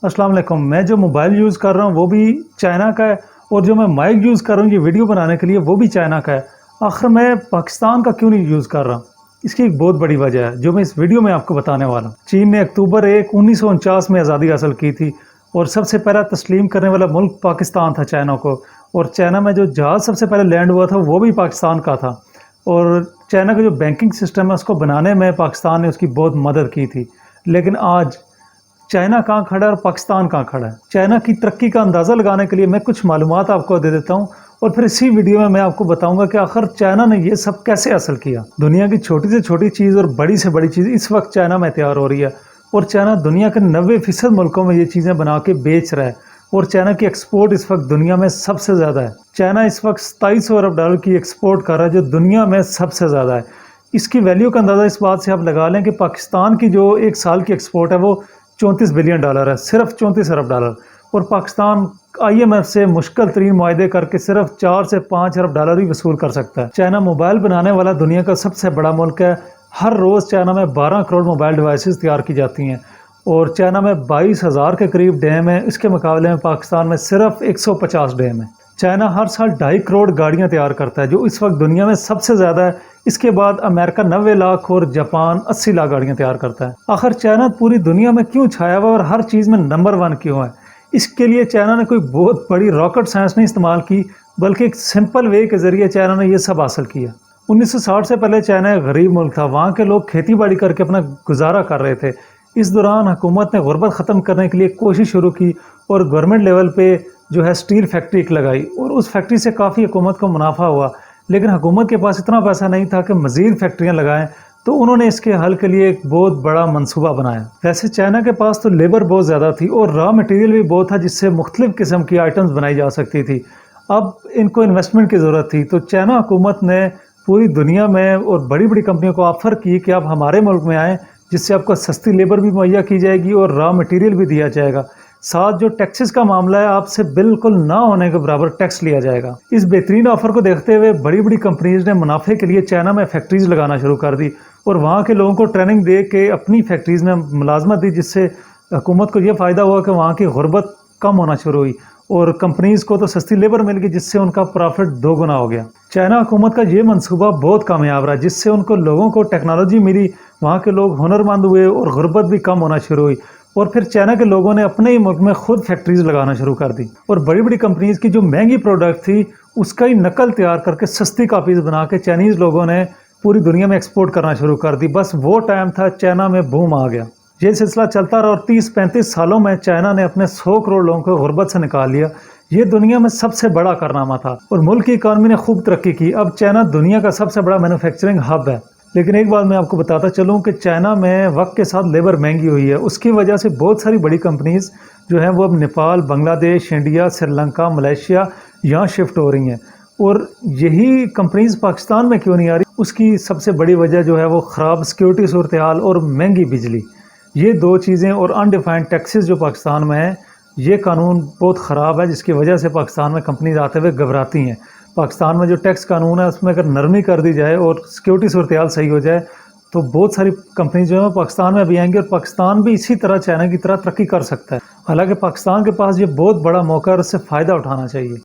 अस्सलाम वालेकुम। मैं जो मोबाइल यूज़ कर रहा हूँ वो भी चाइना का है, और जो मैं माइक यूज़ कर रहा हूँ ये वीडियो बनाने के लिए वो भी चाइना का है। आखिर मैं पाकिस्तान का क्यों नहीं यूज़ कर रहा? इसकी एक बहुत बड़ी वजह है जो मैं इस वीडियो में आपको बताने वाला हूँ। चीन ने अक्टूबर 1 1949 में आज़ादी हासिल की थी, और सबसे पहला तस्लीम करने वाला मुल्क पाकिस्तान था चाइना को। और चाइना में जो जहाज़ सबसे पहले लैंड हुआ था वो भी पाकिस्तान का था। और चाइना का जो बैंकिंग सिस्टम है उसको बनाने में पाकिस्तान ने उसकी बहुत मदद की थी। लेकिन आज चाइना कहाँ खड़ा है और पाकिस्तान कहाँ खड़ा है? चाइना की तरक्की का अंदाज़ा लगाने के लिए मैं कुछ मालूमात आपको दे देता हूँ, और फिर इसी वीडियो में मैं आपको बताऊंगा कि आखिर चाइना ने ये सब कैसे हासिल किया। दुनिया की छोटी से छोटी चीज़ और बड़ी से बड़ी चीज़ इस वक्त चाइना में तैयार हो रही है, और चाइना दुनिया के 90% मुल्कों में ये चीज़ें बना के बेच रहा है। और चाइना की एक्सपोर्ट इस वक्त दुनिया में सबसे ज़्यादा है। चाइना इस वक्त 2700 अरब डॉलर की एक्सपोर्ट कर रहा है, जो दुनिया में सबसे ज़्यादा है। इसकी वैल्यू का अंदाज़ा इस बात से आप लगा लें कि पाकिस्तान की जो एक साल की एक्सपोर्ट है वो 34 बिलियन डॉलर है, सिर्फ 34 अरब डॉलर। और पाकिस्तान IMF से मुश्किल तरीन मुआहदे करके सिर्फ 4 से 5 अरब डॉलर ही वसूल कर सकता है। चाइना मोबाइल बनाने वाला दुनिया का सबसे बड़ा मुल्क है। हर रोज़ चाइना में 12 करोड़ मोबाइल डिवाइसेस तैयार की जाती हैं, और चाइना में 22,000 के करीब डैम है। इसके मुकाबले में पाकिस्तान में सिर्फ 150 डैम है। चाइना हर साल 2.5 करोड़ गाड़ियाँ तैयार करता है, जो इस वक्त दुनिया में सबसे ज़्यादा है। इसके बाद अमेरिका 90 लाख और जापान 80 लाख गाड़ियाँ तैयार करता है। आखिर चाइना पूरी दुनिया में क्यों छाया हुआ और हर चीज़ में नंबर 1 क्यों है? इसके लिए चाइना ने कोई बहुत बड़ी रॉकेट साइंस नहीं इस्तेमाल की, बल्कि एक सिंपल वे के ज़रिए चाइना ने यह सब हासिल किया। 1960 से पहले चाइना एक गरीब मुल्क था। वहाँ के लोग खेती बाड़ी करके अपना गुजारा कर रहे थे। इस दौरान हुकूमत ने गुर्बत ख़त्म करने के लिए कोशिश शुरू की, और गवर्नमेंट लेवल पे जो है स्टील फैक्ट्री एक लगाई, और उस फैक्ट्री से काफ़ी हुकूमत को मुनाफा हुआ। लेकिन हुकूमत के पास इतना पैसा नहीं था कि मज़ीद फैक्ट्रियाँ लगाएं, तो उन्होंने इसके हल के लिए एक बहुत बड़ा मंसूबा बनाया। वैसे चाइना के पास तो लेबर बहुत ज़्यादा थी और रॉ मटेरियल भी बहुत था, जिससे मुख्तलिफ़ किस्म की आइटम्स बनाई जा सकती थी। अब इनको इन्वेस्टमेंट की ज़रूरत थी, तो चाइना हुकूमत ने पूरी दुनिया में और बड़ी बड़ी कंपनियों को ऑफ़र की कि आप हमारे मुल्क में आएँ, जिससे आपको सस्ती लेबर भी मुहैया की जाएगी और रॉ मटेरियल भी दिया जाएगा। साथ जो टैक्सेस का मामला है, आपसे बिल्कुल ना होने के बराबर टैक्स लिया जाएगा। इस बेहतरीन ऑफर को देखते हुए बड़ी बड़ी कंपनीज ने मुनाफे के लिए चाइना में फैक्ट्रीज लगाना शुरू कर दी, और वहाँ के लोगों को ट्रेनिंग दे के अपनी फैक्ट्रीज में मुलाजमत दी, जिससे हुकूमत को यह फ़ायदा हुआ कि वहाँ की गुर्बत कम होना शुरू हुई, और कंपनीज को तो सस्ती लेबर मिल गई, जिससे उनका प्रॉफिट 2 गुना हो गया। चाइना हुकूमत का ये मंसूबा बहुत कामयाब रहा, जिससे उनको लोगों को टेक्नोलॉजी मिली, वहाँ के लोग हुनरमंद हुए और गुर्बत भी कम होना शुरू हुई। और फिर चाइना के लोगों ने अपने ही मुल्क में खुद फैक्ट्रीज लगाना शुरू कर दी, और बड़ी बड़ी कंपनीज की जो महंगी प्रोडक्ट थी उसका ही नकल तैयार करके सस्ती कापीज बना के चाइनीज़ लोगों ने पूरी दुनिया में एक्सपोर्ट करना शुरू कर दी। बस वो टाइम था, चाइना में बूम आ गया। ये सिलसिला चलता रहा, और 30-35 सालों में चाइना ने अपने 100 करोड़ लोगों को गुर्बत से निकाल लिया। ये दुनिया में सबसे बड़ा कारनामा था, और मुल्क की इकानमी ने खूब तरक्की की। अब चाइना दुनिया का सबसे बड़ा मैन्युफैक्चरिंग हब है। लेकिन एक बात मैं आपको बताता चलूँ कि चाइना में वक्त के साथ लेबर महंगी हुई है। उसकी वजह से बहुत सारी बड़ी कंपनीज जो हैं वो अब नेपाल, बांग्लादेश, इंडिया, श्रीलंका, मलेशिया यहाँ शिफ्ट हो रही हैं। और यही कंपनीज पाकिस्तान में क्यों नहीं आ रही? उसकी सबसे बड़ी वजह जो है वो ख़राब सिक्योरिटी सूरत हाल और महंगी बिजली। ये 2 चीज़ें, और अनडिफाइंड टैक्सेस जो पाकिस्तान में है, ये कानून बहुत ख़राब है, जिसकी वजह से पाकिस्तान में कंपनीज आते हुए घबराती हैं। पाकिस्तान में जो टैक्स कानून है उसमें अगर नरमी कर दी जाए और सिक्योरिटी सूरत हाल सही हो जाए, तो बहुत सारी कंपनी जो है पाकिस्तान में भी आएंगी, और पाकिस्तान भी इसी तरह चाइना की तरह तरक्की कर सकता है। हालांकि पाकिस्तान के पास ये बहुत बड़ा मौका है और उससे फ़ायदा उठाना चाहिए।